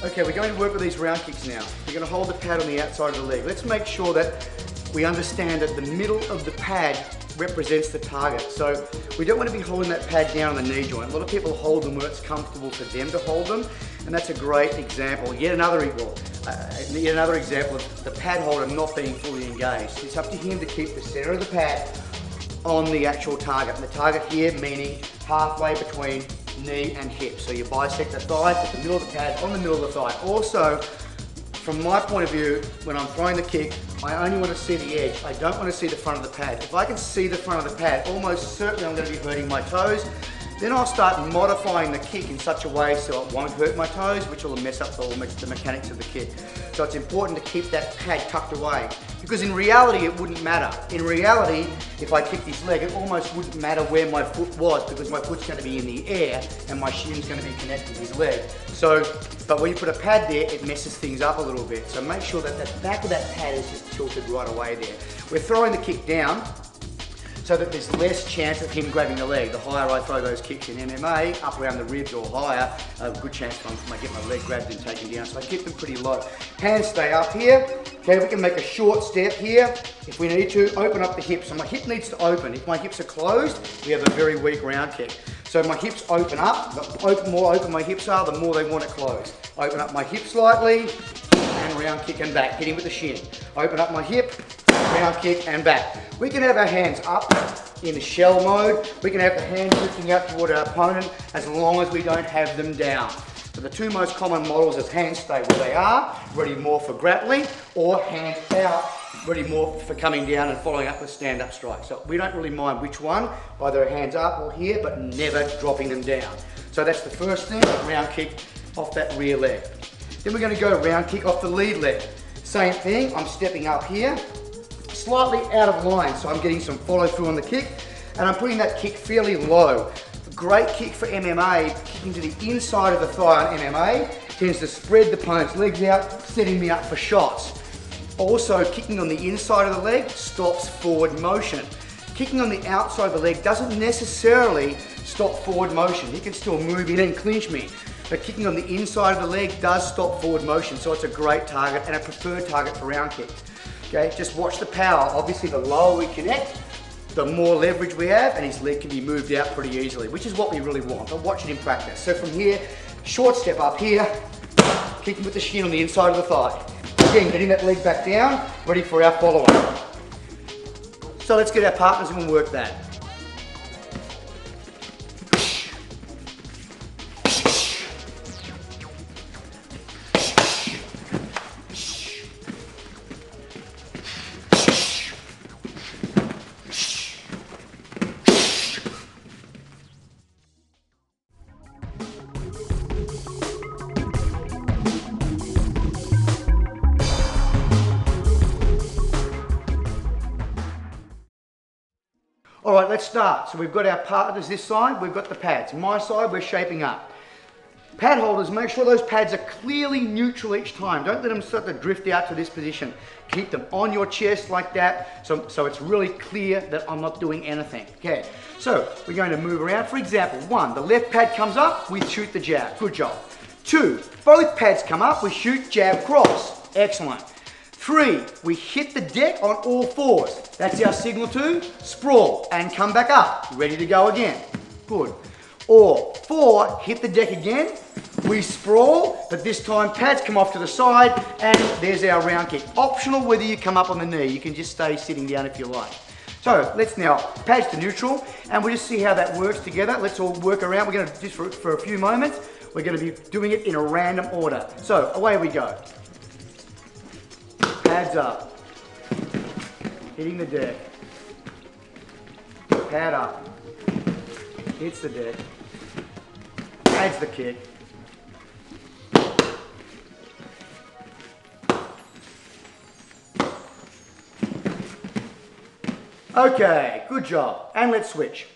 Okay, we're going to work with these round kicks now. We're going to hold the pad on the outside of the leg. Let's make sure that we understand that the middle of the pad represents the target. So we don't want to be holding that pad down on the knee joint. A lot of people hold them where it's comfortable for them to hold them, and that's a great example. Yet another example of the pad holder not being fully engaged. It's up to him to keep the center of the pad on the actual target. And the target here meaning halfway between knee and hip. So you bisect the thigh, put the middle of the pad on the middle of the thigh. Also, from my point of view, when I'm throwing the kick, I only want to see the edge. I don't want to see the front of the pad. If I can see the front of the pad, almost certainly I'm going to be hurting my toes. Then I'll start modifying the kick in such a way so it won't hurt my toes, which will mess up the mechanics of the kick. So it's important to keep that pad tucked away, because in reality it wouldn't matter. In reality, if I kick this leg, it almost wouldn't matter where my foot was, because my foot's going to be in the air and my shin's going to be connected to his leg. So, but when you put a pad there, it messes things up a little bit. So make sure that the back of that pad is just tilted right away there. We're throwing the kick down so that there's less chance of him grabbing the leg. The higher I throw those kicks in MMA, up around the ribs or higher, a good chance I might get my leg grabbed and taken down. So I keep them pretty low. Hands stay up here. Okay, we can make a short step here. If we need to, open up the hips. So my hip needs to open. If my hips are closed, we have a very weak round kick. So my hips open up. The more open my hips are, the more they want it closed. Open up my hip slightly, and round kick and back, hitting with the shin. Open up my hip, round kick and back. We can have our hands up in the shell mode. We can have the hands lifting out toward our opponent as long as we don't have them down. So the two most common models is hands stay where they are, ready more for grappling, or hands out, ready more for coming down and following up with stand-up strikes. So we don't really mind which one, either hands up or here, but never dropping them down. So that's the first thing, a round kick off that rear leg. Then we're going to go round kick off the lead leg. Same thing, I'm stepping up here, slightly out of line, so I'm getting some follow through on the kick, and I'm putting that kick fairly low. A great kick for MMA, kicking to the inside of the thigh on MMA, tends to spread the opponent's legs out, setting me up for shots. Also, kicking on the inside of the leg stops forward motion. Kicking on the outside of the leg doesn't necessarily stop forward motion. He can still move in and clinch me. But kicking on the inside of the leg does stop forward motion, so it's a great target and a preferred target for round kicks. Okay, just watch the power. Obviously, the lower we connect, the more leverage we have, and his leg can be moved out pretty easily, which is what we really want. But watch it in practice. So from here, short step up here, kicking with the shin on the inside of the thigh. Again, getting that leg back down, ready for our follow-up. So let's get our partners and we'll work that. All right, let's start. So we've got our partners this side, we've got the pads. My side, we're shaping up. Pad holders, make sure those pads are clearly neutral each time. Don't let them start to drift out to this position. Keep them on your chest like that, so it's really clear that I'm not doing anything. Okay, so we're going to move around. For example, 1, the left pad comes up, we shoot the jab. Good job. 2, both pads come up, we shoot jab cross. Excellent. 3, we hit the deck on all 4s. That's our signal to sprawl and come back up. Ready to go again. Good. Or 4, hit the deck again. We sprawl, but this time pads come off to the side and there's our round kick. Optional whether you come up on the knee. You can just stay sitting down if you like. So let's now pads to neutral and we'll just see how that works together. Let's all work around. We're going to just for a few moments. We're going to be doing it in a random order. So away we go. Pads up, hitting the deck, pad up, hits the deck, pads the kick, okay, good job, and let's switch.